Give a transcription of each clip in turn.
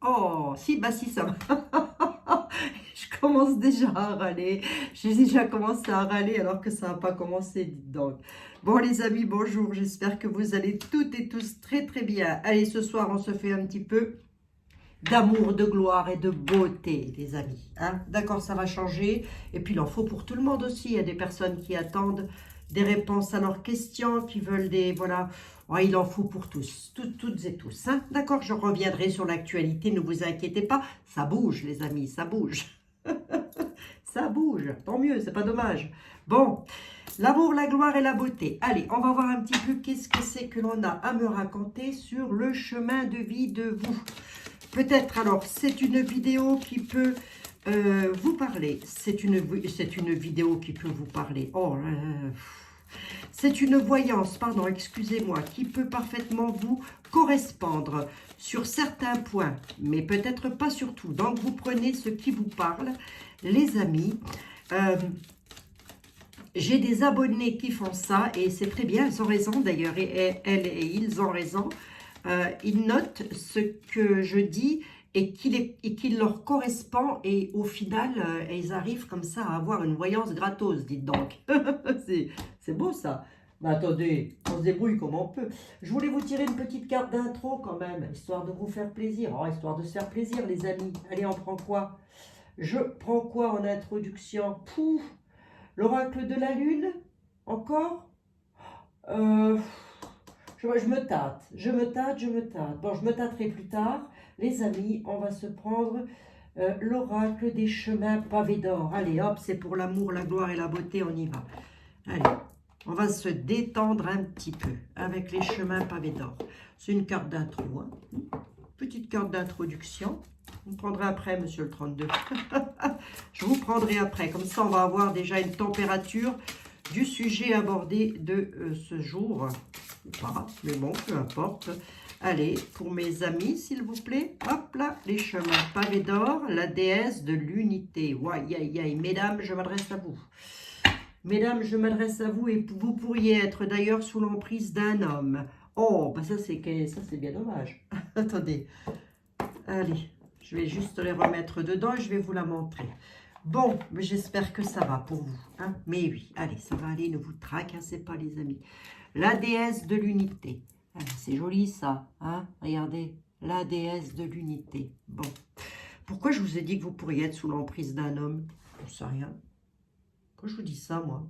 Oh, si, bah si, ça va. Je commence déjà à râler. J'ai déjà commencé à râler alors que ça n'a pas commencé, dites donc. Bon, les amis, bonjour. J'espère que vous allez toutes et tous très, très bien. Allez, ce soir, on se fait un petit peu d'amour, de gloire et de beauté, les amis. Hein? D'accord, ça va changer. Et puis, il en faut pour tout le monde aussi. Il y a des personnes qui attendent des réponses à leurs questions, qui veulent des... Voilà. Oh, il en faut pour tous, toutes et tous. Hein? D'accord, je reviendrai sur l'actualité, ne vous inquiétez pas. Ça bouge, les amis, ça bouge. Ça bouge, tant mieux, c'est pas dommage. Bon, l'amour, la gloire et la beauté. Allez, on va voir un petit peu qu'est-ce que c'est que l'on a à me raconter sur le chemin de vie de vous. Peut-être, alors, c'est une vidéo qui peut vous parler. C'est une vidéo qui peut vous parler. Oh, c'est une voyance, pardon, excusez-moi, qui peut parfaitement vous correspondre sur certains points, mais peut-être pas sur tout. Donc, vous prenez ce qui vous parle, les amis. J'ai des abonnés qui font ça et c'est très bien, ils ont raison d'ailleurs, et elles et ils ont raison. Ils notent ce que je dis et qu'il leur correspond et au final, ils arrivent comme ça à avoir une voyance gratos, dites donc. C'est beau ça. Mais attendez, on se débrouille comme on peut. Je voulais vous tirer une petite carte d'intro quand même, histoire de vous faire plaisir. Oh, histoire de se faire plaisir les amis. Allez, on prend quoi? Je prends quoi en introduction? Pouf, l'oracle de la lune? Encore? Je me tâte, je me tâte, je me tâte. Bon, je me tâterai plus tard. Les amis, on va se prendre l'oracle des chemins pavés d'or. Allez, hop, c'est pour l'amour, la gloire et la beauté, on y va. Allez, on va se détendre un petit peu avec les chemins pavés d'or. C'est une carte d'intro, hein. Petite carte d'introduction. Vous prendrez après, monsieur le 32. Je vous prendrai après. Comme ça, on va avoir déjà une température du sujet abordé de ce jour. Ou pas, mais bon, peu importe. Allez, pour mes amis, s'il vous plaît. Hop là, les chemins pavés d'or, la déesse de l'unité. Ouaille, aïe, aïe. Mesdames, je m'adresse à vous. Mesdames, je m'adresse à vous et vous pourriez être d'ailleurs sous l'emprise d'un homme. Oh, bah ça c'est bien dommage. Attendez. Allez, je vais juste les remettre dedans et je vais vous la montrer. Bon, j'espère que ça va pour vous. Hein? Mais oui, allez, ça va aller, ne vous tracassez pas les amis. La déesse de l'unité. C'est joli ça, hein? Regardez, la déesse de l'unité. Bon, pourquoi je vous ai dit que vous pourriez être sous l'emprise d'un homme? Je ne sais rien. Quand je vous dis ça, moi.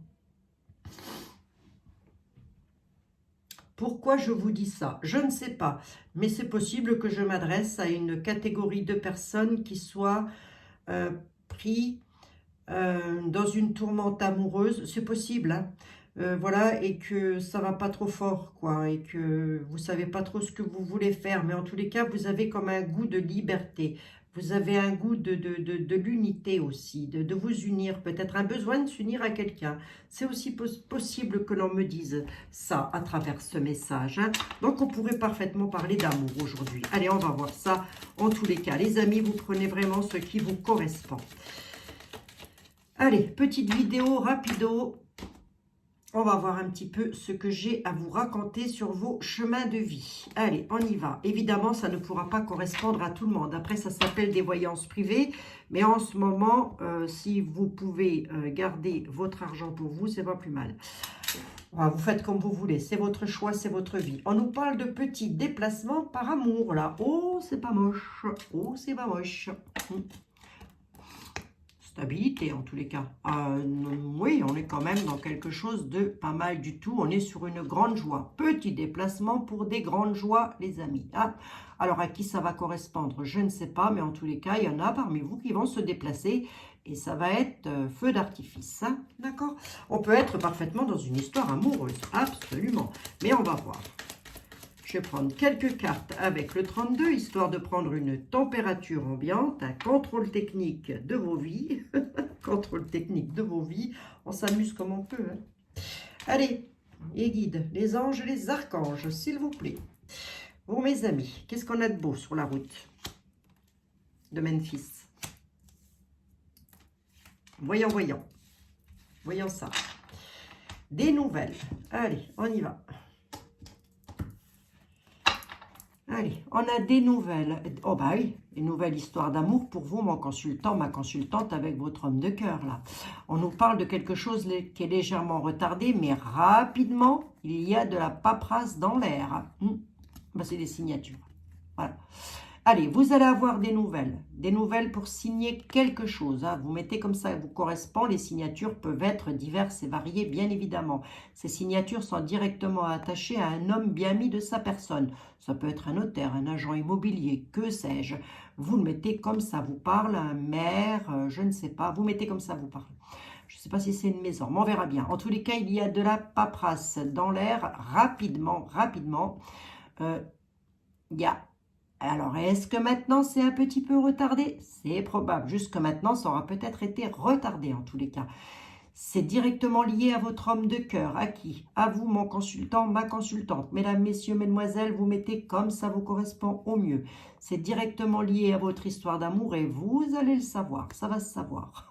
Pourquoi je vous dis ça? Je ne sais pas, mais c'est possible que je m'adresse à une catégorie de personnes qui soient pris dans une tourmente amoureuse. C'est possible, hein? Voilà, et que ça va pas trop fort, quoi, et que vous savez pas trop ce que vous voulez faire, mais en tous les cas, vous avez comme un goût de liberté. Vous avez un goût de l'unité aussi, de vous unir, peut-être un besoin de s'unir à quelqu'un. C'est aussi possible que l'on me dise ça à travers ce message. Hein. Donc, on pourrait parfaitement parler d'amour aujourd'hui. Allez, on va voir ça en tous les cas. Les amis, vous prenez vraiment ce qui vous correspond. Allez, petite vidéo rapido. On va voir un petit peu ce que j'ai à vous raconter sur vos chemins de vie. Allez, on y va. Évidemment, ça ne pourra pas correspondre à tout le monde. Après, ça s'appelle des voyances privées. Mais en ce moment, si vous pouvez garder votre argent pour vous, c'est pas plus mal. Voilà, vous faites comme vous voulez. C'est votre choix, c'est votre vie. On nous parle de petits déplacements par amour, là. Oh, c'est pas moche. Oh, c'est pas moche. Stabilité en tous les cas. Oui, on est quand même dans quelque chose de pas mal du tout. On est sur une grande joie. Petit déplacement pour des grandes joies, les amis. Hein. Alors, à qui ça va correspondre? Je ne sais pas, mais en tous les cas, il y en a parmi vous qui vont se déplacer et ça va être feu d'artifice. Hein. D'accord? On peut être parfaitement dans une histoire amoureuse, absolument. Mais on va voir. Je vais prendre quelques cartes avec le 32, histoire de prendre une température ambiante, un contrôle technique de vos vies. Contrôle technique de vos vies. On s'amuse comme on peut. Hein. Allez, les guides, les anges, les archanges, s'il vous plaît. Bon, mes amis, qu'est-ce qu'on a de beau sur la route de Memphis? Voyons, voyons. Voyons ça. Des nouvelles. Allez, on y va. Allez, on a des nouvelles. Oh bah oui, une nouvelle histoire d'amour pour vous, mon consultant, ma consultante, avec votre homme de cœur, là. On nous parle de quelque chose qui est légèrement retardé, mais rapidement, il y a de la paperasse dans l'air. Bah, c'est des signatures. Voilà. Allez, vous allez avoir des nouvelles pour signer quelque chose. Hein. Vous mettez comme ça, vous correspond. Les signatures peuvent être diverses et variées, bien évidemment. Ces signatures sont directement attachées à un homme bien mis de sa personne. Ça peut être un notaire, un agent immobilier, que sais-je. Vous le mettez comme ça vous parle, un maire, je ne sais pas. Vous mettez comme ça vous parle. Je ne sais pas si c'est une maison, mais on verra bien. En tous les cas, il y a de la paperasse dans l'air, rapidement. Il y a... Alors, est-ce que maintenant c'est un petit peu retardé? C'est probable. Jusque maintenant, ça aura peut-être été retardé en tous les cas. C'est directement lié à votre homme de cœur. À qui? À vous, mon consultant, ma consultante. Mesdames, messieurs, mesdemoiselles, vous mettez comme ça vous correspond au mieux. C'est directement lié à votre histoire d'amour et vous allez le savoir. Ça va se savoir.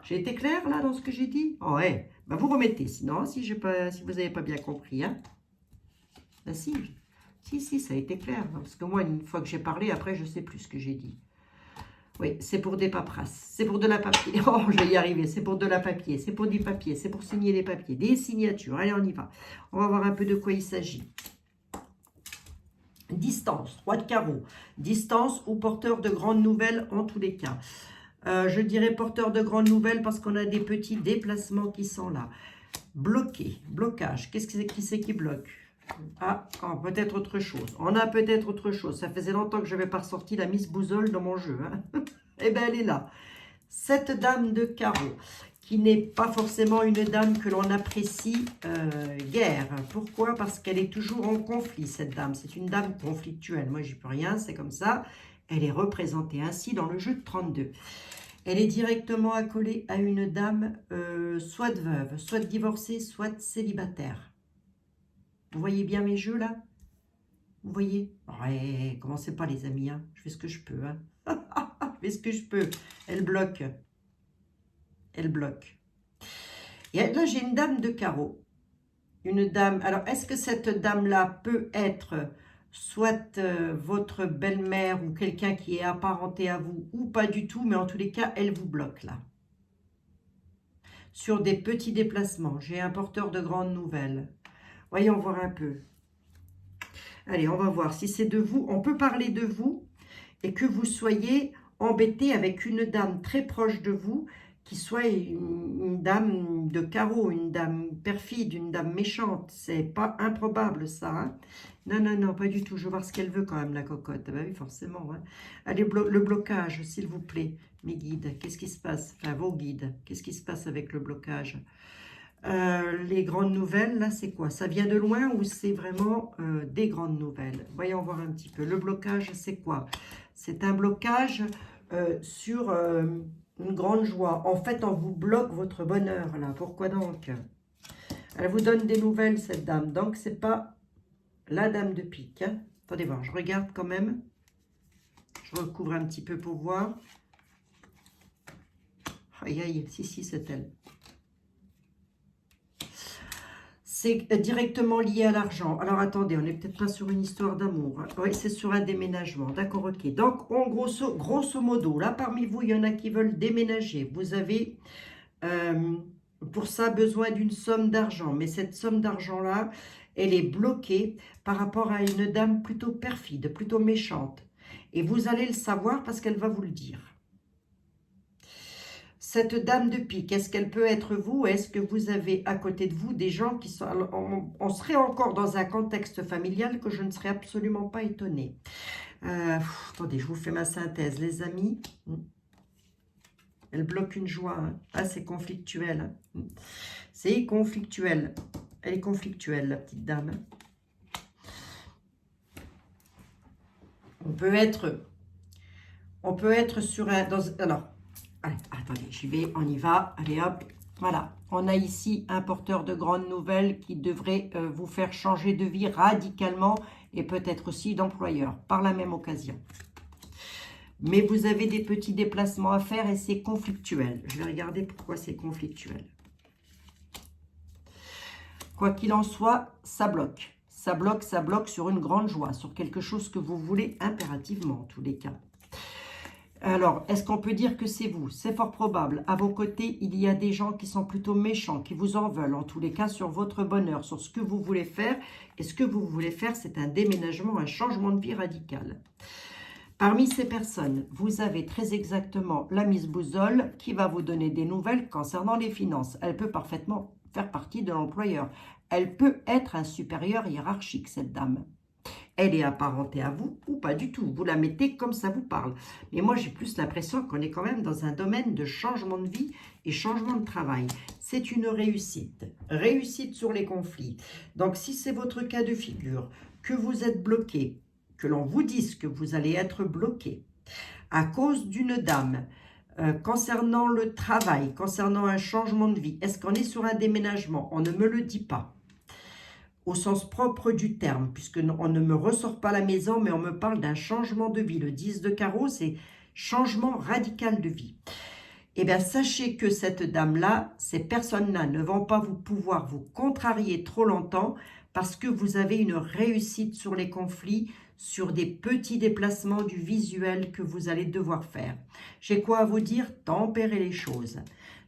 J'ai été claire là dans ce que j'ai dit? Oh, ouais. Ben, vous remettez. Sinon, si vous n'avez pas bien compris. Hein? Ben si. Si, ça a été clair. Parce que moi, une fois que j'ai parlé, après, je ne sais plus ce que j'ai dit. Oui, c'est pour des paperasses. C'est pour de la papier. Oh, je vais y arriver. C'est pour de la papier. C'est pour du papier. C'est pour signer les papiers. Des signatures. Allez, on y va. On va voir un peu de quoi il s'agit. Distance. 3 de carreau. Distance ou porteur de grandes nouvelles en tous les cas. Je dirais porteur de grandes nouvelles parce qu'on a des petits déplacements qui sont là. Bloqué. Blocage. Qu'est-ce que c'est qui bloque? Ah, oh, peut-être autre chose. On a peut-être autre chose. Ça faisait longtemps que je n'avais pas ressorti la Miss Boussole dans mon jeu. Hein. Eh bien, elle est là. Cette dame de carreau, qui n'est pas forcément une dame que l'on apprécie guère. Pourquoi? Parce qu'elle est toujours en conflit, cette dame. C'est une dame conflictuelle. Moi, j'y peux rien, c'est comme ça. Elle est représentée ainsi dans le jeu de 32. Elle est directement accolée à une dame soit veuve, soit divorcée, soit célibataire. Vous voyez bien mes jeux, là? Vous voyez? Ouais, commencez pas, les amis. Hein. Je fais ce que je peux. Hein. Je fais ce que je peux. Elle bloque. Elle bloque. Et là, j'ai une dame de carreau. Une dame... Alors, est-ce que cette dame-là peut être soit votre belle-mère ou quelqu'un qui est apparenté à vous ou pas du tout, mais en tous les cas, elle vous bloque, là. Sur des petits déplacements. J'ai un porteur de grandes nouvelles. Voyons voir un peu. Allez, on va voir si c'est de vous. On peut parler de vous et que vous soyez embêté avec une dame très proche de vous, qui soit une dame de carreau, une dame perfide, une dame méchante. C'est pas improbable, ça. Hein. Non, pas du tout. Je veux voir ce qu'elle veut quand même, la cocotte. Bah oui, forcément. Hein. Allez, le blocage, s'il vous plaît. Mes guides, qu'est-ce qui se passe? Enfin, vos guides, qu'est-ce qui se passe avec le blocage? Les grandes nouvelles, là, c'est quoi? Ça vient de loin ou c'est vraiment des grandes nouvelles? Voyons voir un petit peu. Le blocage, c'est quoi? C'est un blocage sur une grande joie. En fait, on vous bloque votre bonheur, là. Pourquoi donc? Elle vous donne des nouvelles, cette dame. Donc, c'est pas la dame de pique. Hein. Attendez voir, je regarde quand même. Je recouvre un petit peu pour voir. Aïe, si, c'est elle. C'est directement lié à l'argent. Alors, attendez, on n'est peut-être pas sur une histoire d'amour. Hein. Oui, c'est sur un déménagement. D'accord, ok. Donc, grosso modo, là, parmi vous, il y en a qui veulent déménager. Vous avez, pour ça, besoin d'une somme d'argent. Mais cette somme d'argent-là, elle est bloquée par rapport à une dame plutôt perfide, plutôt méchante. Et vous allez le savoir parce qu'elle va vous le dire. Cette dame de pique, est-ce qu'elle peut être vous? Est-ce que vous avez à côté de vous des gens qui sont... On serait encore dans un contexte familial que je ne serais absolument pas étonnée. Attendez, je vous fais ma synthèse, les amis. Elle bloque une joie. Hein. Ah, c'est conflictuel. Hein. C'est conflictuel. Elle est conflictuelle, la petite dame. On peut être sur un... alors, allez, attendez, j'y vais, on y va. Allez, hop, voilà. On a ici un porteur de grandes nouvelles qui devrait vous faire changer de vie radicalement et peut-être aussi d'employeur par la même occasion. Mais vous avez des petits déplacements à faire et c'est conflictuel. Je vais regarder pourquoi c'est conflictuel. Quoi qu'il en soit, ça bloque. ça bloque sur une grande joie, sur quelque chose que vous voulez impérativement, en tous les cas. Alors, est-ce qu'on peut dire que c'est vous? C'est fort probable. À vos côtés, il y a des gens qui sont plutôt méchants, qui vous en veulent, en tous les cas, sur votre bonheur, sur ce que vous voulez faire. Et ce que vous voulez faire, c'est un déménagement, un changement de vie radical. Parmi ces personnes, vous avez très exactement la Miss Boussole qui va vous donner des nouvelles concernant les finances. Elle peut parfaitement faire partie de l'employeur. Elle peut être un supérieur hiérarchique, cette dame. Elle est apparentée à vous ou pas du tout. Vous la mettez comme ça vous parle. Mais moi, j'ai plus l'impression qu'on est quand même dans un domaine de changement de vie et changement de travail. C'est une réussite. Réussite sur les conflits. Donc, si c'est votre cas de figure, que vous êtes bloqué, que l'on vous dise que vous allez être bloqué à cause d'une dame, concernant le travail, concernant un changement de vie, est-ce qu'on est sur un déménagement? On ne me le dit pas. Au sens propre du terme, puisque on ne me ressort pas la maison, mais on me parle d'un changement de vie. Le 10 de carreau, c'est changement radical de vie. Eh bien, sachez que cette dame-là, ces personnes-là ne vont pas pouvoir vous contrarier trop longtemps parce que vous avez une réussite sur les conflits, sur des petits déplacements du visuel que vous allez devoir faire. J'ai quoi à vous dire? Tempérez les choses.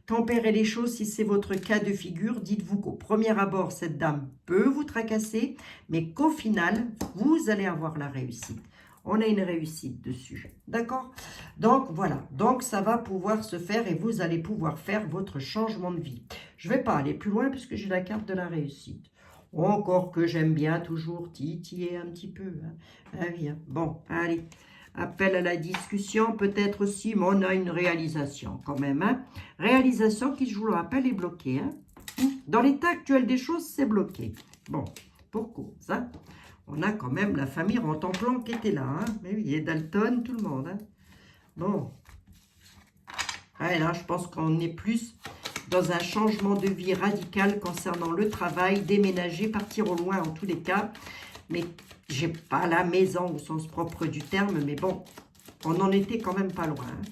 Tempérez les choses si c'est votre cas de figure. Dites-vous qu'au premier abord, cette dame peut vous tracasser, mais qu'au final, vous allez avoir la réussite. On a une réussite dessus. D'accord? Donc, voilà. Donc, ça va pouvoir se faire et vous allez pouvoir faire votre changement de vie. Je ne vais pas aller plus loin puisque j'ai la carte de la réussite. Encore que j'aime bien toujours titiller un petit peu. Hein. Ah oui, hein. Bon, allez. Appel à la discussion, peut-être aussi, mais on a une réalisation quand même. Hein. Réalisation qui, je vous le rappelle, est bloquée. Hein. Dans l'état actuel des choses, c'est bloqué. Bon, pour cause. Hein. On a quand même la famille Rantanplan qui était là. Hein. Mais oui, et Dalton, tout le monde. Hein. Bon. Ah, là, je pense qu'on est plus dans un changement de vie radical concernant le travail, déménager, partir au loin en tous les cas. Mais j'ai pas la maison au sens propre du terme, mais bon, on en était quand même pas loin. Hein.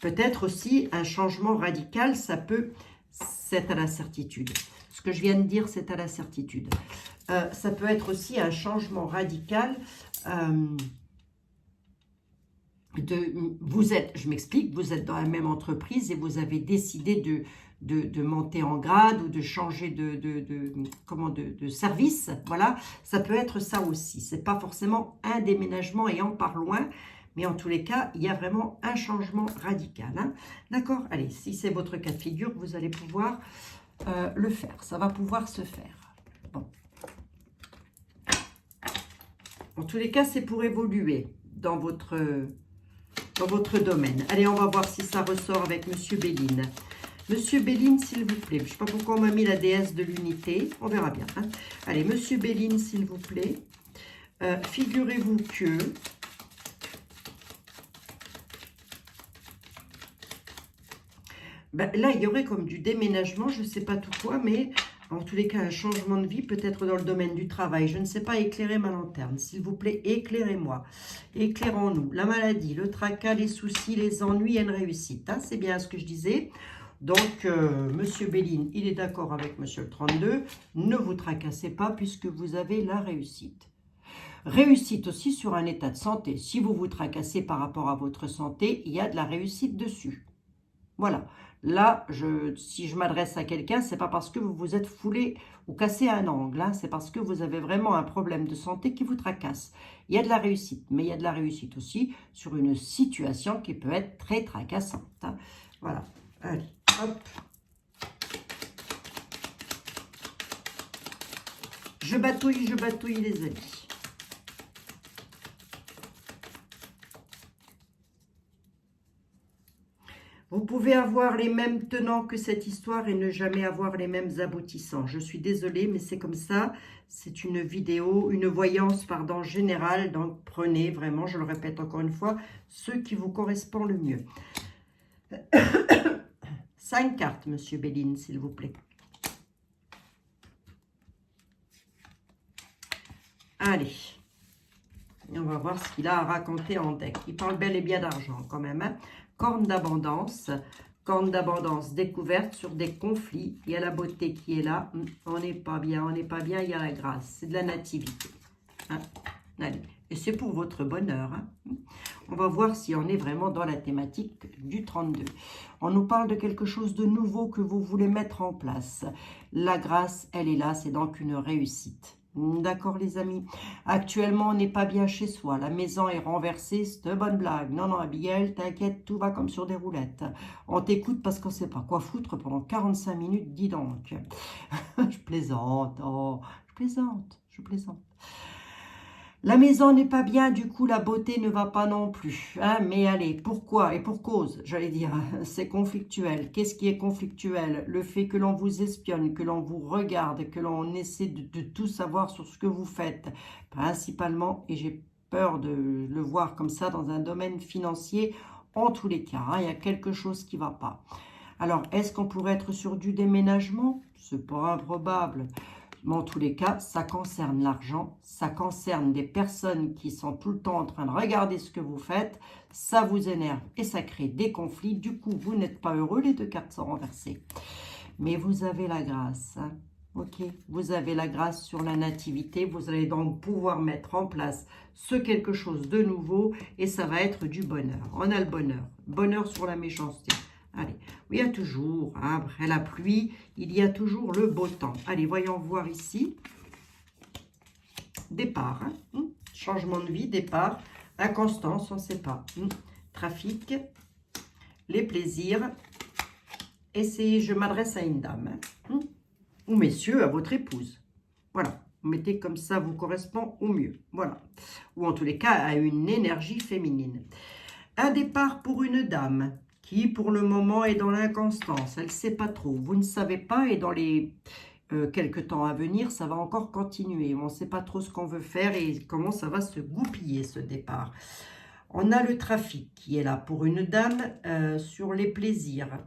Peut-être aussi un changement radical, ça peut, c'est à la certitude. Ce que je viens de dire, c'est à la certitude. Ça peut être aussi un changement radical vous êtes, je m'explique, vous êtes dans la même entreprise et vous avez décidé de monter en grade ou de changer de service. Voilà, ça peut être ça aussi. Ce n'est pas forcément un déménagement et on part loin, mais en tous les cas, il y a vraiment un changement radical. Hein. D'accord? Allez, si c'est votre cas de figure, vous allez pouvoir le faire. Ça va pouvoir se faire. Bon. En tous les cas, c'est pour évoluer dans votre domaine. Allez, on va voir si ça ressort avec Monsieur Béline. Monsieur Béline, s'il vous plaît. Je ne sais pas pourquoi on m'a mis la déesse de l'unité. On verra bien. Hein. Allez, Monsieur Béline, s'il vous plaît. Figurez-vous que... Ben, là, il y aurait comme du déménagement, je ne sais pas tout quoi, mais... En tous les cas, un changement de vie, peut-être dans le domaine du travail. Je ne sais pas éclairer ma lanterne. S'il vous plaît, éclairez-moi. Éclairons-nous. La maladie, le tracas, les soucis, les ennuis et une réussite. Hein, c'est bien ce que je disais. Donc, Monsieur Béline, il est d'accord avec Monsieur le 32. Ne vous tracassez pas puisque vous avez la réussite. Réussite aussi sur un état de santé. Si vous vous tracassez par rapport à votre santé, il y a de la réussite dessus. Voilà. Là, si je m'adresse à quelqu'un, ce n'est pas parce que vous vous êtes foulé ou cassé un angle. Hein, c'est parce que vous avez vraiment un problème de santé qui vous tracasse. Il y a de la réussite, mais il y a de la réussite aussi sur une situation qui peut être très tracassante. Hein. Voilà. Allez, hop. Je batouille les amis. Vous pouvez avoir les mêmes tenants que cette histoire et ne jamais avoir les mêmes aboutissants. Je suis désolée, mais c'est comme ça. C'est une vidéo, une voyance, pardon, générale. Donc, prenez vraiment, je le répète encore une fois, ce qui vous correspond le mieux. 5 cartes, Monsieur Béline, s'il vous plaît. Allez. Et on va voir ce qu'il a à raconter en deck. Il parle bel et bien d'argent quand même. Hein. Corne d'abondance, corne d'abondance découverte sur des conflits. Il y a la beauté qui est là. On n'est pas bien, on n'est pas bien. Il y a la grâce. C'est de la nativité. Hein? Allez. Et c'est pour votre bonheur. Hein? On va voir si on est vraiment dans la thématique du 32. On nous parle de quelque chose de nouveau que vous voulez mettre en place. La grâce, elle est là. C'est donc une réussite. D'accord les amis? Actuellement, on n'est pas bien chez soi. La maison est renversée. C'est une bonne blague. Non, non, Abigail, t'inquiète, tout va comme sur des roulettes. On t'écoute parce qu'on ne sait pas quoi foutre pendant 45 minutes, dis donc. Je plaisante. Oh, je plaisante. Je plaisante. La maison n'est pas bien, du coup la beauté ne va pas non plus. Hein, mais allez, pourquoi? Et pour cause, j'allais dire, c'est conflictuel. Qu'est-ce qui est conflictuel? Le fait que l'on vous espionne, que l'on vous regarde, que l'on essaie de tout savoir sur ce que vous faites. Principalement, et j'ai peur de le voir comme ça dans un domaine financier, en tous les cas, hein, il y a quelque chose qui ne va pas. Alors, est-ce qu'on pourrait être sur du déménagement? C'est pas improbable. Mais en tous les cas, ça concerne l'argent, ça concerne des personnes qui sont tout le temps en train de regarder ce que vous faites, ça vous énerve et ça crée des conflits. Du coup, vous n'êtes pas heureux, les deux cartes sont renversées. Mais vous avez la grâce, hein? Ok, vous avez la grâce sur la nativité, vous allez donc pouvoir mettre en place ce quelque chose de nouveau et ça va être du bonheur. On a le bonheur, bonheur sur la méchanceté. Allez, il y a toujours, hein, après la pluie, il y a toujours le beau temps. Allez, voyons voir ici. Départ, hein, changement de vie, départ, inconstance, on ne sait pas. Trafic, les plaisirs. Et je m'adresse à une dame, hein, ou messieurs, à votre épouse. Voilà, vous mettez comme ça vous correspond au mieux. Voilà, ou en tous les cas à une énergie féminine. Un départ pour une dame qui, pour le moment, est dans l'inconstance. Elle ne sait pas trop. Vous ne savez pas et dans les quelques temps à venir, ça va encore continuer. On ne sait pas trop ce qu'on veut faire et comment ça va se goupiller, ce départ. On a le trafic qui est là pour une dame sur les plaisirs.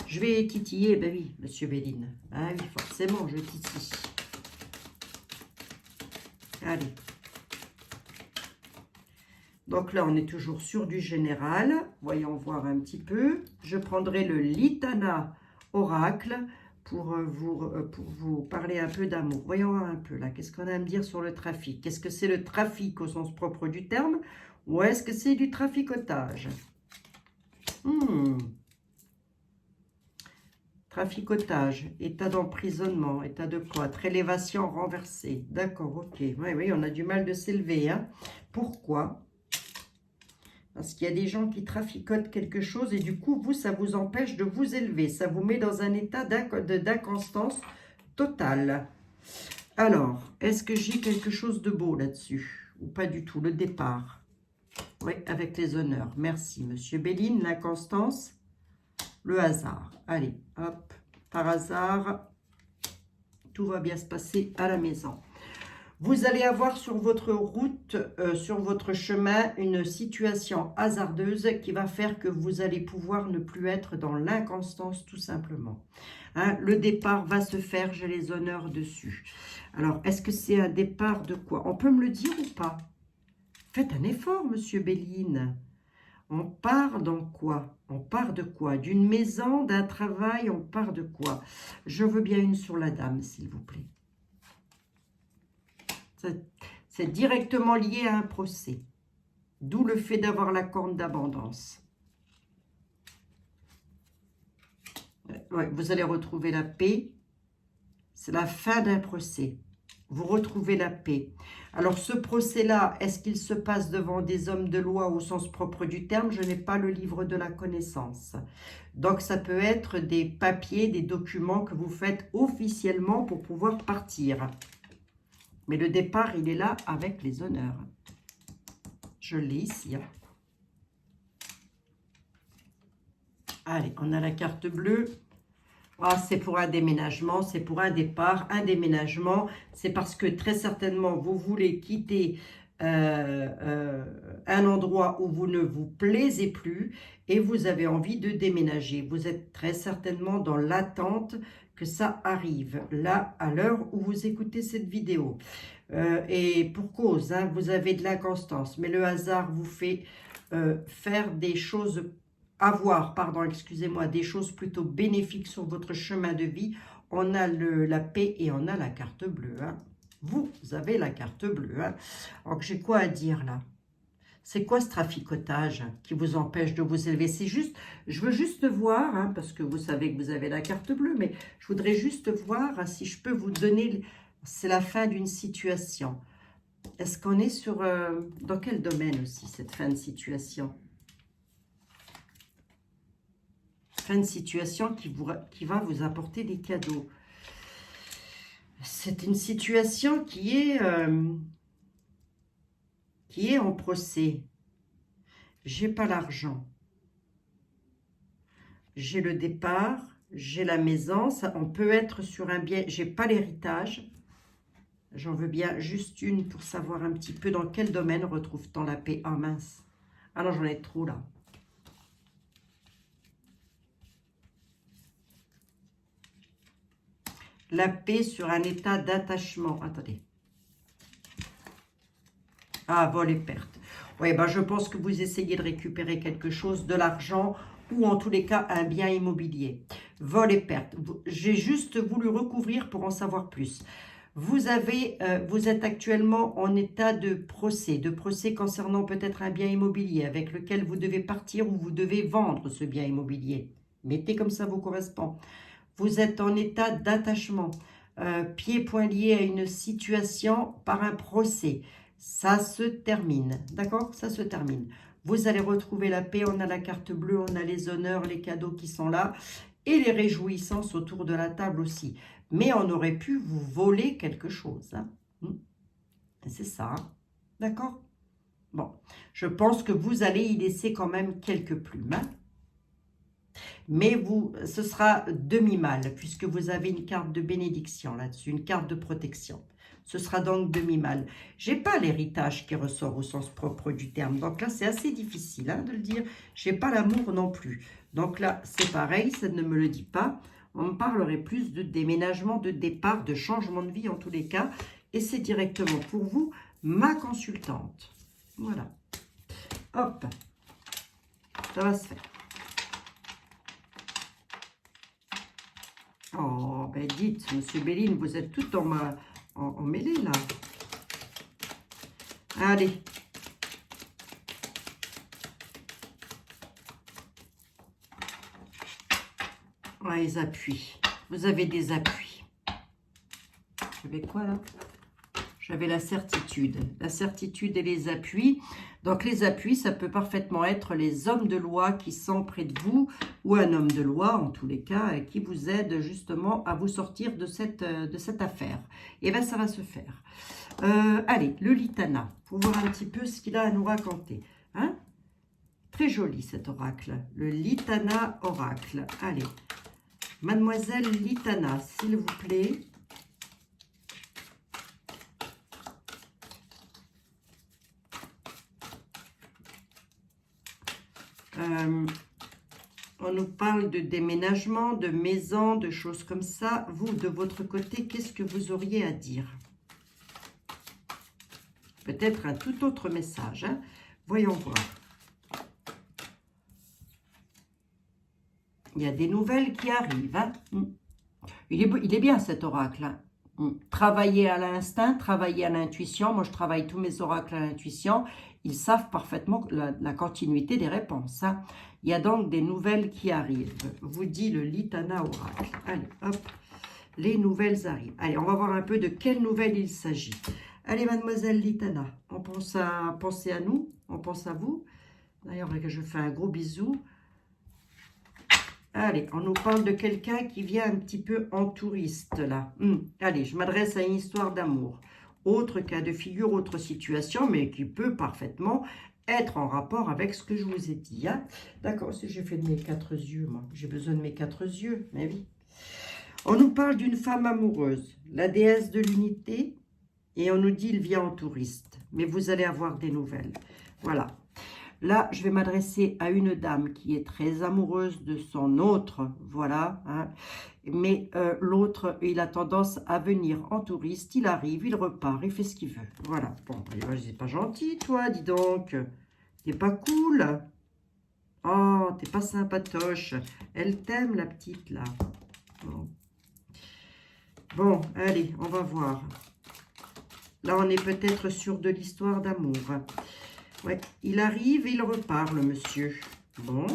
Je vais titiller, ben oui, monsieur Béline. Ah oui, forcément, je titille. Allez. Donc là, on est toujours sur du général. Voyons voir un petit peu. Je prendrai le Litana Oracle pour vous parler un peu d'amour. Voyons voir un peu là. Qu'est-ce qu'on a à me dire sur le trafic? Est-ce que c'est le trafic au sens propre du terme ou est-ce que c'est du traficotage? Traficotage, état d'emprisonnement, état de cloître, élévation renversée. D'accord, ok. Oui, oui, on a du mal de s'élever. Hein. Pourquoi? Parce qu'il y a des gens qui traficotent quelque chose et du coup, vous, ça vous empêche de vous élever. Ça vous met dans un état d'inconstance totale. Alors, est-ce que j'ai quelque chose de beau là-dessus? Ou pas du tout? Le départ. Oui, avec les honneurs. Merci, monsieur Béline. L'inconstance, le hasard. Allez, hop. Par hasard, tout va bien se passer à la maison. Vous allez avoir sur votre route, sur votre chemin, une situation hasardeuse qui va faire que vous allez pouvoir ne plus être dans l'inconstance tout simplement. Hein, le départ va se faire, j'ai les honneurs dessus. Alors, est-ce que c'est un départ de quoi? On peut me le dire ou pas? Faites un effort, monsieur Béline. On part dans quoi? On part de quoi? D'une maison, d'un travail, on part de quoi? Je veux bien une sur la dame, s'il vous plaît. C'est directement lié à un procès. D'où le fait d'avoir la corne d'abondance. Ouais, vous allez retrouver la paix. C'est la fin d'un procès. Vous retrouvez la paix. Alors ce procès-là, est-ce qu'il se passe devant des hommes de loi au sens propre du terme? Je n'ai pas le livre de la connaissance. Donc ça peut être des papiers, des documents que vous faites officiellement pour pouvoir partir. Mais le départ, il est là avec les honneurs. Je l'ai ici. Hein. Allez, on a la carte bleue. Ah, c'est pour un déménagement, c'est pour un départ, un déménagement. C'est parce que très certainement, vous voulez quitter un endroit où vous ne vous plaisez plus et vous avez envie de déménager. Vous êtes très certainement dans l'attente que ça arrive, là, à l'heure où vous écoutez cette vidéo. Et pour cause, hein, vous avez de l'inconstance, mais le hasard vous fait faire des choses avoir, pardon, excusez-moi, des choses plutôt bénéfiques sur votre chemin de vie. On a la paix et on a la carte bleue. Hein. Vous avez la carte bleue. Hein. Donc, j'ai quoi à dire là? C'est quoi ce traficotage qui vous empêche de vous élever? C'est juste, je veux juste voir, hein, parce que vous savez que vous avez la carte bleue, mais je voudrais juste voir hein, si je peux vous donner, c'est la fin d'une situation. Est-ce qu'on est sur, dans quel domaine aussi, cette fin de situation? Fin de situation qui va vous apporter des cadeaux. C'est une situation qui est en procès. J'ai pas l'argent. J'ai le départ, j'ai la maison, ça, on peut être sur un bien, j'ai pas l'héritage. J'en veux bien juste une pour savoir un petit peu dans quel domaine retrouve-t-on la paix. Ah mince. Ah non, j'en ai trop là. La paix sur un état d'attachement. Attendez. Ah, vol et perte. Oui, ben je pense que vous essayez de récupérer quelque chose, de l'argent ou en tous les cas un bien immobilier. Vol et perte. J'ai juste voulu recouvrir pour en savoir plus. Vous êtes actuellement en état de procès concernant peut-être un bien immobilier avec lequel vous devez partir ou vous devez vendre ce bien immobilier. Mettez comme ça vous correspond. Vous êtes en état d'attachement, pieds poings liés à une situation par un procès. Ça se termine, d'accord? Ça se termine. Vous allez retrouver la paix, on a la carte bleue, on a les honneurs, les cadeaux qui sont là et les réjouissances autour de la table aussi. Mais on aurait pu vous voler quelque chose. Hein? C'est ça, hein? D'accord? Bon, je pense que vous allez y laisser quand même quelques plumes. Hein? Mais ce sera demi-mal, puisque vous avez une carte de bénédiction là-dessus, une carte de protection. Ce sera donc demi-mal. Je n'ai pas l'héritage qui ressort au sens propre du terme. Donc là, c'est assez difficile hein, de le dire. Je n'ai pas l'amour non plus. Donc là, c'est pareil, ça ne me le dit pas. On me parlerait plus de déménagement, de départ, de changement de vie en tous les cas. Et c'est directement pour vous, ma consultante. Voilà. Hop. Ça va se faire. Oh, ben dites, Monsieur Béline, vous êtes tout en mêlée, là. Allez. Ouais, les appuis. Vous avez des appuis. J'avais quoi, là? J'avais la certitude. La certitude et les appuis. Donc, les appuis, ça peut parfaitement être les hommes de loi qui sont près de vous ou un homme de loi, en tous les cas, qui vous aide justement à vous sortir de cette affaire. Et bien, ça va se faire. Allez, le Litana, pour voir un petit peu ce qu'il a à nous raconter. Hein? Très joli, cet oracle. Le Litana oracle. Allez, Mademoiselle Litana, s'il vous plaît. On nous parle de déménagement, de maison, de choses comme ça. Vous, de votre côté, qu'est-ce que vous auriez à dire? Peut-être un tout autre message. Hein? Voyons voir. Il y a des nouvelles qui arrivent. Hein? Il est bien cet oracle. Hein? Travailler à l'instinct, travailler à l'intuition. Moi, je travaille tous mes oracles à l'intuition. Ils savent parfaitement la continuité des réponses. Hein. Il y a donc des nouvelles qui arrivent. Vous dit le Litana oracle. Allez, hop, les nouvelles arrivent. Allez, on va voir un peu de quelles nouvelles il s'agit. Allez, Mademoiselle Litana, on pense à nous, on pense à vous. D'ailleurs, je fais un gros bisou. Allez, on nous parle de quelqu'un qui vient un petit peu en touriste, là. Allez, je m'adresse à une histoire d'amour. Autre cas de figure, autre situation, mais qui peut parfaitement être en rapport avec ce que je vous ai dit. Hein. D'accord, si j'ai fait de mes 4 yeux, moi. J'ai besoin de mes 4 yeux, mais oui. On nous parle d'une femme amoureuse, la déesse de l'unité, et on nous dit il vient en touriste. Mais vous allez avoir des nouvelles. Voilà. Là, je vais m'adresser à une dame qui est très amoureuse de son autre, voilà. Hein. Mais l'autre, il a tendance à venir en touriste. Il arrive, il repart, il fait ce qu'il veut. Voilà. Bon, c'est pas gentil, toi, dis donc. C'est pas cool. Oh, t'es pas sympatoche. Elle t'aime, la petite, là. Bon. Bon, allez, on va voir. Là, on est peut-être sur de l'histoire d'amour. Ouais, il arrive et il repart, le monsieur. Bon.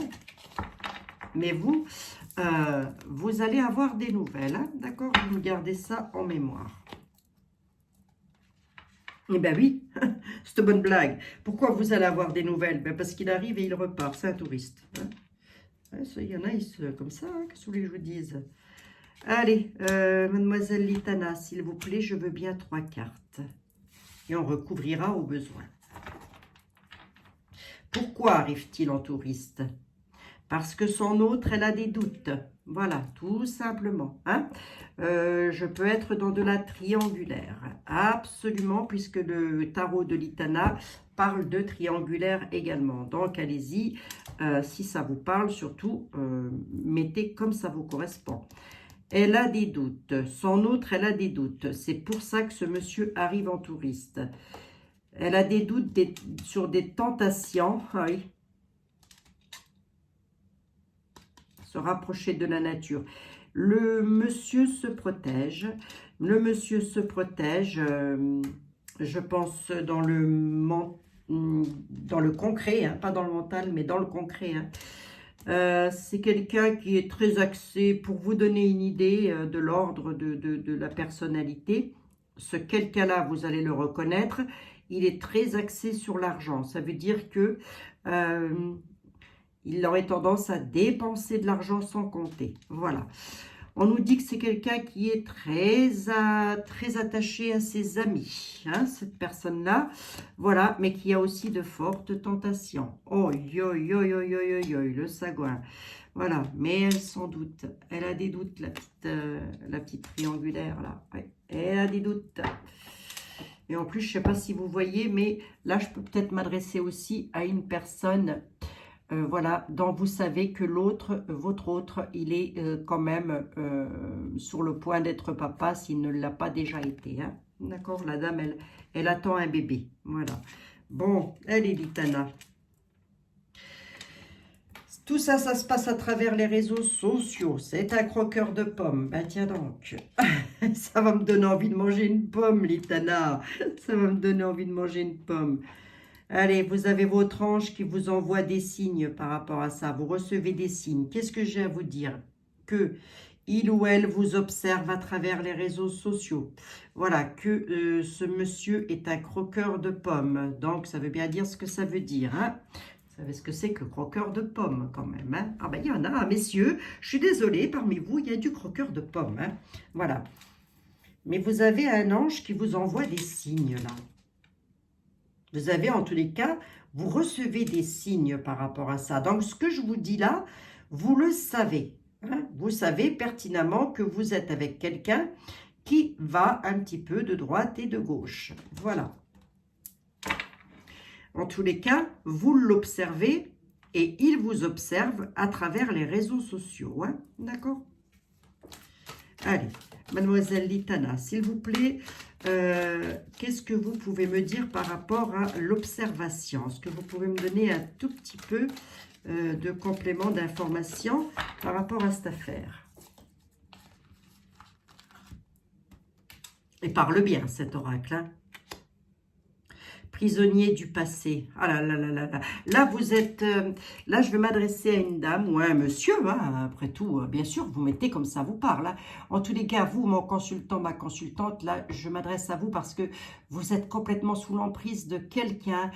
Mais vous, vous allez avoir des nouvelles, hein, d'accord? Vous gardez ça en mémoire. Eh ben oui, c'est une bonne blague. Pourquoi vous allez avoir des nouvelles? Ben parce qu'il arrive et il repart, c'est un touriste. Hein. Ouais, ça, il y en a, ils se, comme ça, hein, qu'est-ce que vous voulez que je vous dise? Allez, mademoiselle Litana, s'il vous plaît, je veux bien 3 cartes. Et on recouvrira au besoin. Pourquoi arrive-t-il en touriste? Parce que son autre, elle a des doutes. Voilà, tout simplement. Hein. Je peux être dans de la triangulaire. Absolument, puisque le tarot de l'Itana parle de triangulaire également. Donc, allez-y. Si ça vous parle, surtout, mettez comme ça vous correspond. Elle a des doutes. Son autre, elle a des doutes. C'est pour ça que ce monsieur arrive en touriste. Elle a des doutes sur des tentations. Oui. Se rapprocher de la nature. Le monsieur se protège. Le monsieur se protège, je pense, dans le concret, hein, pas dans le mental, mais dans le concret. Hein. C'est quelqu'un qui est très axé, pour vous donner une idée de l'ordre de la personnalité. Ce quelqu'un-là, vous allez le reconnaître, il est très axé sur l'argent. Ça veut dire que il aurait tendance à dépenser de l'argent sans compter. Voilà. On nous dit que c'est quelqu'un qui est très attaché à ses amis, hein, cette personne-là. Voilà, mais qui a aussi de fortes tentations. Oh, le sagouin. Voilà, mais elle s'en doute. Elle a des doutes, la petite triangulaire, là. Ouais, elle a des doutes. Et en plus, je ne sais pas si vous voyez, mais là, je peux peut-être m'adresser aussi à une personne... voilà, dont vous savez que l'autre, votre autre, il est quand même sur le point d'être papa s'il ne l'a pas déjà été. Hein. D'accord, la dame, elle attend un bébé. Voilà. Bon, elle est Litana. Tout ça, ça se passe à travers les réseaux sociaux. C'est un croqueur de pommes. Ben tiens donc. Ça va me donner envie de manger une pomme, Litana. Ça va me donner envie de manger une pomme. Allez, vous avez votre ange qui vous envoie des signes par rapport à ça. Vous recevez des signes. Qu'est-ce que j'ai à vous dire? Que il ou elle vous observe à travers les réseaux sociaux. Voilà, que ce monsieur est un croqueur de pommes. Donc, ça veut bien dire ce que ça veut dire. Hein. Vous savez ce que c'est que croqueur de pommes quand même. Hein. Ah ben, il y en a, messieurs. Je suis désolée, parmi vous, il y a du croqueur de pommes. Hein. Voilà. Mais vous avez un ange qui vous envoie des signes là. Vous avez en tous les cas, vous recevez des signes par rapport à ça. Donc, ce que je vous dis là, vous le savez. Hein? Vous savez pertinemment que vous êtes avec quelqu'un qui va un petit peu de droite et de gauche. Voilà. En tous les cas, vous l'observez et il vous observe à travers les réseaux sociaux. Hein? D'accord? Allez, mademoiselle Litana, s'il vous plaît, qu'est-ce que vous pouvez me dire par rapport à l'observation? Est-ce que vous pouvez me donner un tout petit peu de complément d'information par rapport à cette affaire? Et parle bien, cet oracle. Hein? Prisonnier du passé. Ah là là là là là. Là, vous êtes... là, je vais m'adresser à une dame ou à un monsieur. Hein, après tout, bien sûr, vous mettez comme ça vous parle. Hein. En tous les cas, vous, mon consultant, ma consultante, là, je m'adresse à vous parce que vous êtes complètement sous l'emprise de quelqu'un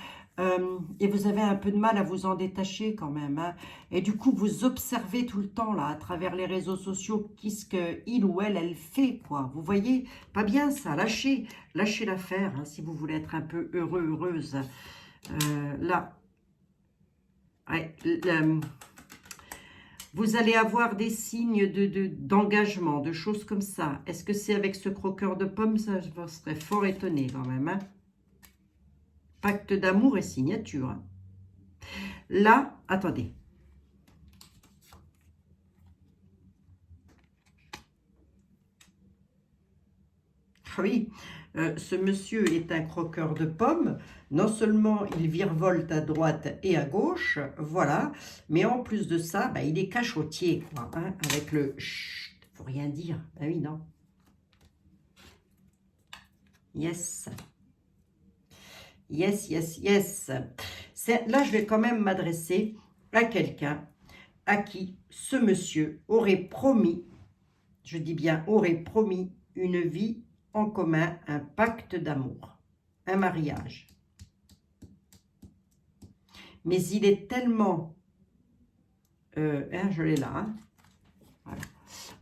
et vous avez un peu de mal à vous en détacher quand même. Hein. Et du coup, vous observez tout le temps, là, à travers les réseaux sociaux, qu'est-ce qu'il ou elle fait, quoi. Vous voyez? Pas bien ça, lâchez l'affaire, hein, si vous voulez être un peu heureux, heureuse. Là, ouais, vous allez avoir des signes d'engagement, de choses comme ça. Est-ce que c'est avec ce croqueur de pommes? Ça, je serais fort étonnée quand même. Hein. Pacte d'amour et signature. Hein. Là, attendez. Oui, ce monsieur est un croqueur de pommes. Non seulement il virevolte à droite et à gauche, voilà, mais en plus de ça, bah, il est cachotier, quoi, hein, avec le chut, faut rien dire. Ah oui, non. Yes. Yes, yes, yes. Là, je vais quand même m'adresser à quelqu'un à qui ce monsieur aurait promis, je dis bien aurait promis, une vie en commun, un pacte d'amour, un mariage. Mais il est tellement... je l'ai là. Hein, voilà.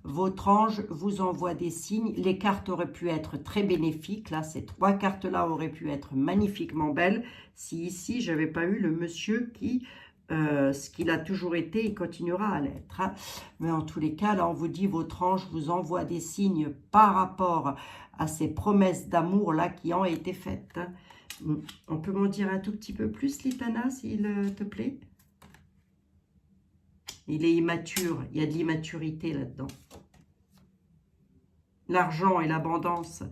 Votre ange vous envoie des signes. Les cartes auraient pu être très bénéfiques. Là, ces 3 cartes-là auraient pu être magnifiquement belles. Si ici, je n'avais pas eu le monsieur qui... ce qu'il a toujours été, il continuera à l'être. Hein. Mais en tous les cas, là, on vous dit, votre ange vous envoie des signes par rapport à ces promesses d'amour là qui ont été faites. Hein. On peut m'en dire un tout petit peu plus, Litana, s'il te plaît? Il est immature, il y a de l'immaturité là-dedans. L'argent et l'abondance.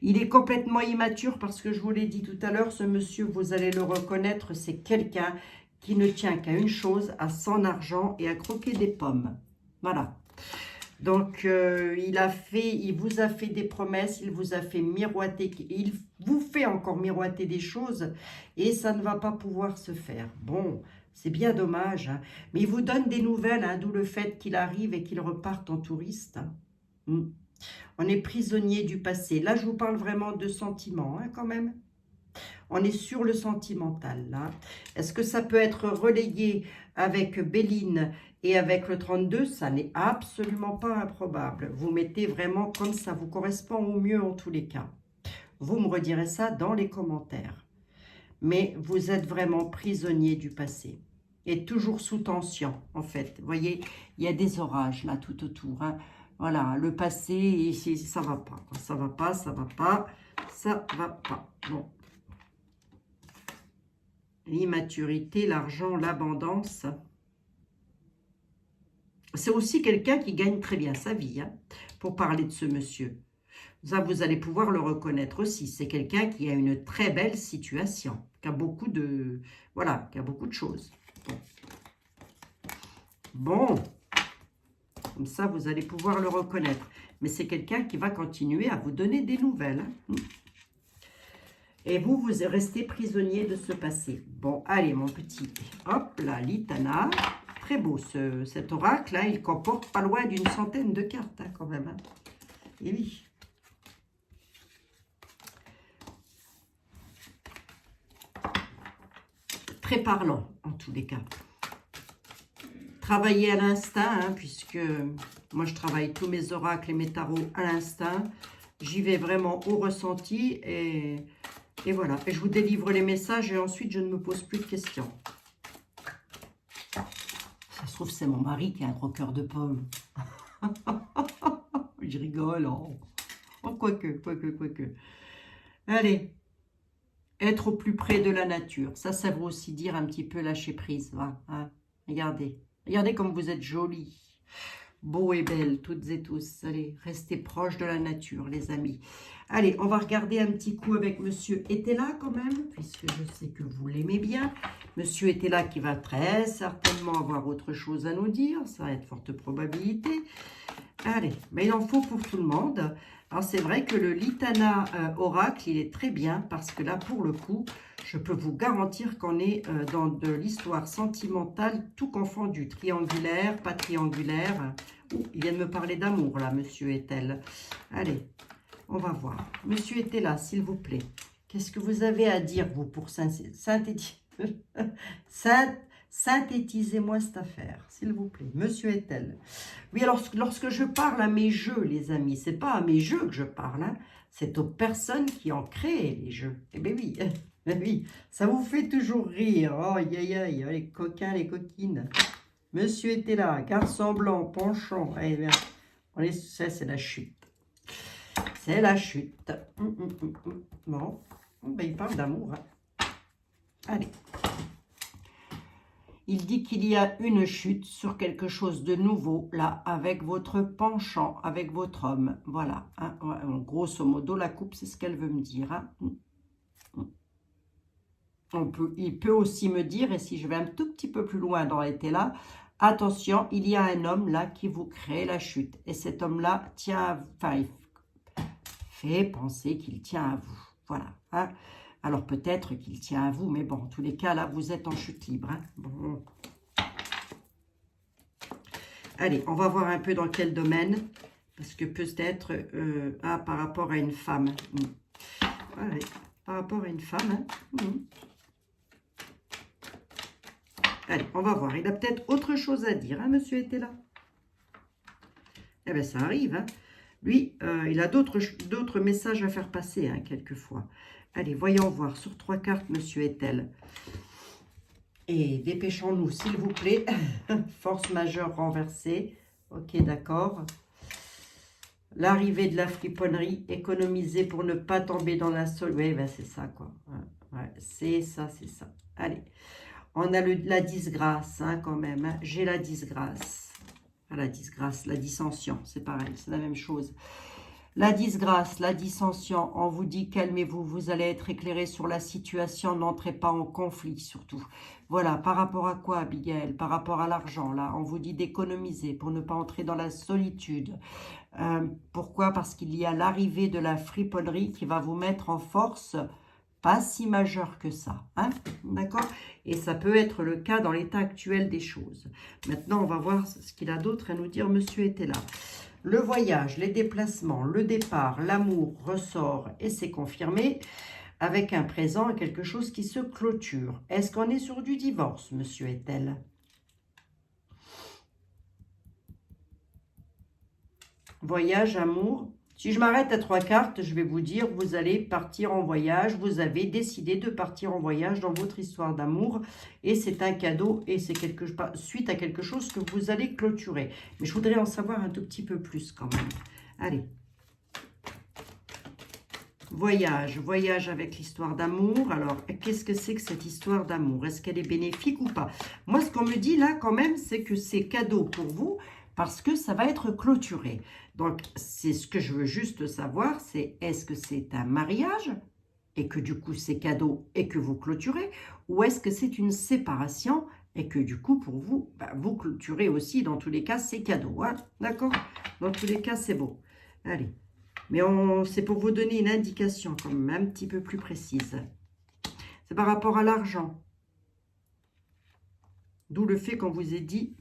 Il est complètement immature parce que je vous l'ai dit tout à l'heure, ce monsieur, vous allez le reconnaître, c'est quelqu'un qui ne tient qu'à une chose, à son argent et à croquer des pommes. Voilà. Donc, il vous a fait des promesses, il vous a fait miroiter, il vous fait encore miroiter des choses et ça ne va pas pouvoir se faire. Bon, c'est bien dommage, hein, mais il vous donne des nouvelles, hein, d'où le fait qu'il arrive et qu'il reparte en touriste. Hein. On est prisonnier du passé. Là, je vous parle vraiment de sentiments, hein, quand même. On est sur le sentimental, là. Est-ce que ça peut être relayé avec Béline et avec le 32? Ça n'est absolument pas improbable. Vous mettez vraiment comme ça vous correspond au mieux en tous les cas. Vous me redirez ça dans les commentaires. Mais vous êtes vraiment prisonnier du passé. Et toujours sous tension, en fait. Vous voyez, il y a des orages, là, tout autour. Hein. Voilà, le passé, ça ne va pas. Ça ne va pas, ça ne va pas, ça ne va pas. Bon. L'immaturité, l'argent, l'abondance. C'est aussi quelqu'un qui gagne très bien sa vie, hein, pour parler de ce monsieur. Ça, vous allez pouvoir le reconnaître aussi. C'est quelqu'un qui a une très belle situation, qui a beaucoup de... Voilà, qui a beaucoup de choses. Bon. Comme ça, vous allez pouvoir le reconnaître. Mais c'est quelqu'un qui va continuer à vous donner des nouvelles. Hein. Et vous, vous restez prisonnier de ce passé. Bon, allez, mon petit. Hop là, Litana. Très beau, cet oracle. Hein, il comporte pas loin d'une centaine de cartes, hein, quand même. Hein. Et oui. Très parlant, en tous les cas. Travailler à l'instinct, hein, puisque moi, je travaille tous mes oracles et mes tarots à l'instinct. J'y vais vraiment au ressenti et voilà. Et je vous délivre les messages et ensuite, je ne me pose plus de questions. Ça se trouve, c'est mon mari qui est un croqueur de pommes. Je rigole. Oh, quoique. Allez. Être au plus près de la nature. Ça veut aussi dire un petit peu lâcher prise. Hein. Regardez. Regardez comme vous êtes jolis. Beaux et belles, toutes et tous. Allez, restez proches de la nature, les amis. Allez, on va regarder un petit coup avec Monsieur Etela quand même, puisque je sais que vous l'aimez bien. Monsieur Etela qui va très certainement avoir autre chose à nous dire. Ça va être forte probabilité. Allez, mais il en faut pour tout le monde. Alors, c'est vrai que le Litana Oracle, il est très bien parce que là, pour le coup, je peux vous garantir qu'on est dans de l'histoire sentimentale, tout confondu. Triangulaire, pas triangulaire. Il vient de me parler d'amour, là, Monsieur Etel. Allez, on va voir. Monsieur Etela, s'il vous plaît, qu'est-ce que vous avez à dire, vous, pour synthétisez-moi cette affaire, s'il vous plaît. Monsieur Etel. Oui, alors, lorsque je parle à mes jeux, les amis, c'est pas à mes jeux que je parle, hein, c'est aux personnes qui ont créé les jeux. Eh bien oui, oui, ça vous fait toujours rire. Oh, aïe, aïe, les coquins, les coquines. Monsieur était là, garçon blanc, penchant. Eh bien, ça, c'est la chute. C'est la chute. Bon, ben, il parle d'amour. Hein. Allez. il dit qu'il y a une chute sur quelque chose de nouveau, là, avec votre penchant, avec votre homme. Voilà, hein, grosso modo, la coupe, c'est ce qu'elle veut me dire. Hein. Il peut aussi me dire, et si je vais un tout petit peu plus loin dans l'été là, attention, il y a un homme là qui vous crée la chute. Et cet homme-là tient à vous, enfin, il fait penser qu'il tient à vous. Voilà. Hein. Alors peut-être qu'il tient à vous, mais bon, en tous les cas, là, vous êtes en chute libre. Hein. Bon. Allez, on va voir un peu dans quel domaine. Parce que peut-être, par rapport à une femme. Allez, par rapport à une femme. Hein. Allez, on va voir. Il a peut-être autre chose à dire, hein, monsieur était là. Eh bien, ça arrive. Hein. Lui, il a d'autres messages à faire passer, hein, quelquefois. Allez, voyons voir. Sur 3 cartes, monsieur est-elle. Et dépêchons-nous, s'il vous plaît. Force majeure renversée. Ok, d'accord. L'arrivée de la friponnerie. Économiser pour ne pas tomber dans la sol. Oui, ben c'est ça, quoi. Ouais, c'est ça, c'est ça. Allez. On a la disgrâce, hein, quand même. Hein. J'ai la disgrâce. Pas la disgrâce, la dissension. C'est pareil, c'est la même chose. La disgrâce, la dissension, on vous dit calmez-vous, vous allez être éclairé sur la situation, n'entrez pas en conflit surtout. Voilà, par rapport à quoi Abigail? Par rapport à l'argent, là, on vous dit d'économiser pour ne pas entrer dans la solitude. Pourquoi? Parce qu'il y a l'arrivée de la friponnerie qui va vous mettre en force, pas si majeure que ça, hein? D'accord? Et ça peut être le cas dans l'état actuel des choses. Maintenant, on va voir ce qu'il a d'autre à nous dire, monsieur était là. Le voyage, les déplacements, le départ, l'amour ressort et c'est confirmé avec un présent et quelque chose qui se clôture. Est-ce qu'on est sur du divorce, monsieur est-elle? Voyage, amour. Si je m'arrête à 3 cartes, je vais vous dire, vous allez partir en voyage. Vous avez décidé de partir en voyage dans votre histoire d'amour. Et c'est un cadeau et c'est suite à quelque chose que vous allez clôturer. Mais je voudrais en savoir un tout petit peu plus quand même. Allez. Voyage, voyage avec l'histoire d'amour. Alors, qu'est-ce que c'est que cette histoire d'amour? Est-ce qu'elle est bénéfique ou pas? Moi, ce qu'on me dit là quand même, c'est que c'est cadeau pour vous. Parce que ça va être clôturé. Donc, c'est ce que je veux juste savoir, c'est est-ce que c'est un mariage et que du coup c'est cadeau et que vous clôturez, ou est-ce que c'est une séparation et que du coup pour vous, vous clôturez aussi, dans tous les cas c'est cadeau, hein, d'accord? Dans tous les cas c'est beau. Allez, mais c'est pour vous donner une indication quand même un petit peu plus précise. C'est par rapport à l'argent. D'où le fait qu'on vous ait dit...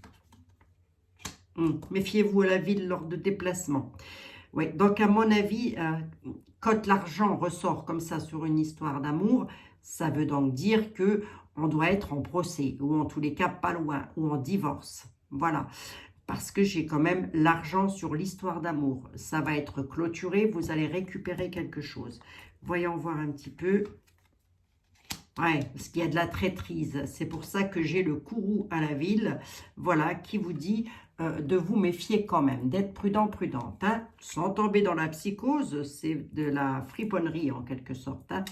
méfiez-vous à la ville lors de déplacements. Oui, donc à mon avis, quand l'argent ressort comme ça sur une histoire d'amour, ça veut donc dire que on doit être en procès, ou en tous les cas pas loin, ou en divorce. Voilà, parce que j'ai quand même l'argent sur l'histoire d'amour. Ça va être clôturé, vous allez récupérer quelque chose. Voyons voir un petit peu. Ouais, parce qu'il y a de la traîtrise. C'est pour ça que j'ai le courroux à la ville, voilà, qui vous dit de vous méfier quand même, d'être prudent, prudente. Hein, sans tomber dans la psychose, c'est de la friponnerie en quelque sorte. Hein.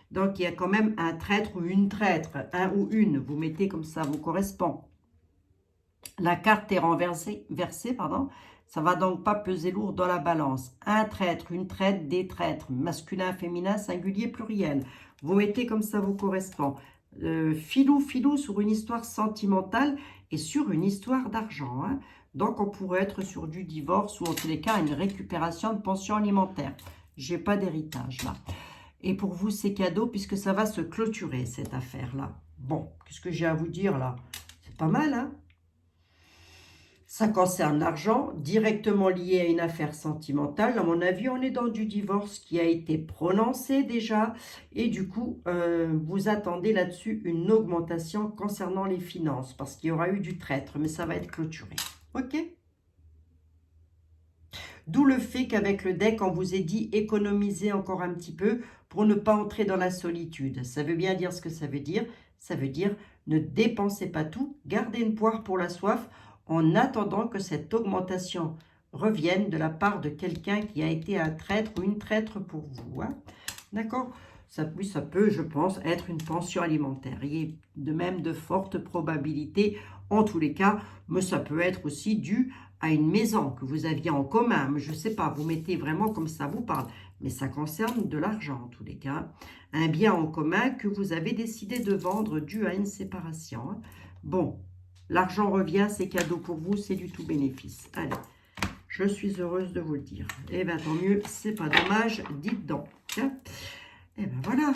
Donc, il y a quand même un traître ou une traître, un ou une, vous mettez comme ça, vous correspond. La carte est renversée, pardon. Ça va donc pas peser lourd dans la balance. Un traître, une traître, des traîtres, masculin, féminin, singulier, pluriel. Vous mettez comme ça vous correspond. Filou, filou sur une histoire sentimentale et sur une histoire d'argent. Hein. Donc, on pourrait être sur du divorce ou en tous les cas, une récupération de pension alimentaire. J'ai pas d'héritage là. Et pour vous, c'est cadeau puisque ça va se clôturer cette affaire-là. Bon, qu'est-ce que j'ai à vous dire là? C'est pas mal, hein? Ça concerne l'argent, directement lié à une affaire sentimentale. À mon avis, on est dans du divorce qui a été prononcé déjà. Et du coup, vous attendez là-dessus une augmentation concernant les finances. Parce qu'il y aura eu du traître, mais ça va être clôturé. Ok? D'où le fait qu'avec le deck, on vous ait dit économiser encore un petit peu pour ne pas entrer dans la solitude. Ça veut bien dire ce que ça veut dire. Ça veut dire ne dépensez pas tout, gardez une poire pour la soif, en attendant que cette augmentation revienne de la part de quelqu'un qui a été un traître ou une traître pour vous. Hein. D'accord? oui, ça peut, je pense, être une pension alimentaire. Il y a de même de fortes probabilités, en tous les cas, mais ça peut être aussi dû à une maison que vous aviez en commun. Mais je ne sais pas, vous mettez vraiment comme ça vous parle. Mais ça concerne de l'argent, en tous les cas. Un bien en commun que vous avez décidé de vendre dû à une séparation. Hein. Bon, l'argent revient, c'est cadeau pour vous, c'est du tout bénéfice. Allez, je suis heureuse de vous le dire. Eh bien, tant mieux, c'est pas dommage, dites donc. Hein. Et ben voilà.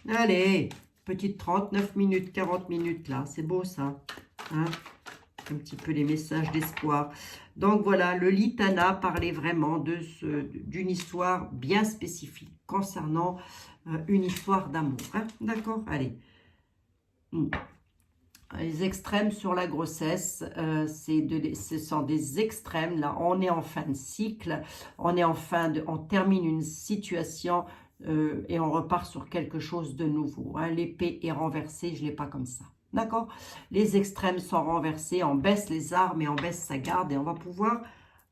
Allez, petite 39 minutes, 40 minutes là. C'est beau ça. Hein, un petit peu les messages d'espoir. Donc voilà, le Litana parlait vraiment d'une histoire bien spécifique concernant une histoire d'amour. Hein. D'accord. Allez. Les extrêmes sur la grossesse, ce sont des extrêmes. Là, on est en fin de cycle, on termine une situation et on repart sur quelque chose de nouveau. Hein. L'épée est renversée, je ne l'ai pas comme ça. D'accord? Les extrêmes sont renversés, on baisse les armes et on baisse sa garde et on va pouvoir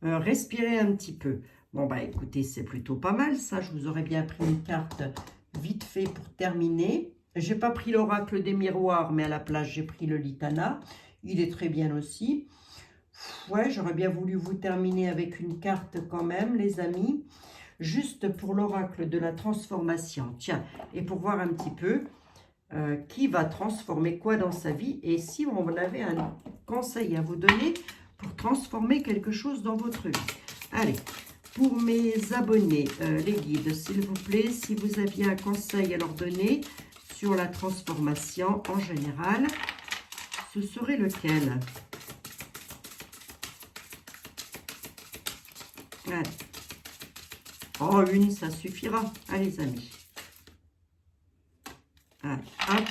respirer un petit peu. Bon, bah écoutez, c'est plutôt pas mal ça. Je vous aurais bien pris une carte vite fait pour terminer. J'ai pas pris l'oracle des miroirs, mais à la place, j'ai pris le Litana. Il est très bien aussi. Ouais, j'aurais bien voulu vous terminer avec une carte quand même, les amis. Juste pour l'oracle de la transformation. Tiens, et pour voir un petit peu qui va transformer quoi dans sa vie. Et si on avait un conseil à vous donner pour transformer quelque chose dans votre vie. Allez, pour mes abonnés, les guides, s'il vous plaît, si vous aviez un conseil à leur donner sur la transformation en général, ce serait lequel? Allez. Oh, une, ça suffira. Allez, les amis. Allez, hop.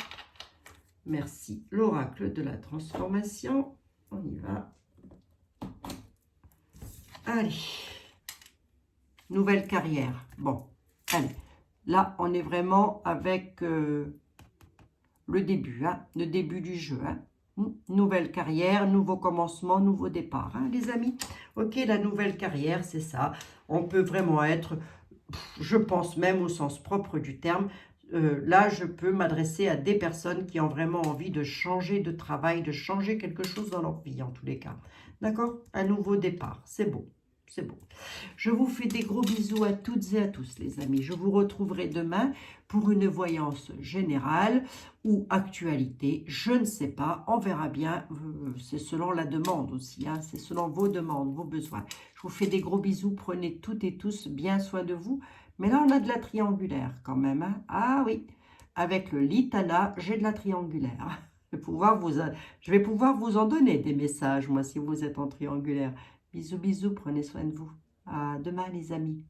Merci. L'oracle de la transformation. On y va. Allez. Nouvelle carrière. Bon, allez. Là, on est vraiment avec le début, hein, le début du jeu. Hein. Nouvelle carrière, nouveau commencement, nouveau départ, hein, les amis. Ok, la nouvelle carrière, c'est ça. On peut vraiment être, je pense même au sens propre du terme, là, je peux m'adresser à des personnes qui ont vraiment envie de changer de travail, de changer quelque chose dans leur vie, en tous les cas. D'accord? Un nouveau départ, c'est beau. C'est beau. Je vous fais des gros bisous à toutes et à tous, les amis. Je vous retrouverai demain pour une voyance générale ou actualité. Je ne sais pas. On verra bien. C'est selon la demande aussi. Hein. C'est selon vos demandes, vos besoins. Je vous fais des gros bisous. Prenez toutes et tous bien soin de vous. Mais là, on a de la triangulaire quand même. Hein. Ah oui. Avec le Litana, j'ai de la triangulaire. Je vais pouvoir vous en donner des messages, moi, si vous êtes en triangulaire. Bisous, bisous, prenez soin de vous. À demain, les amis.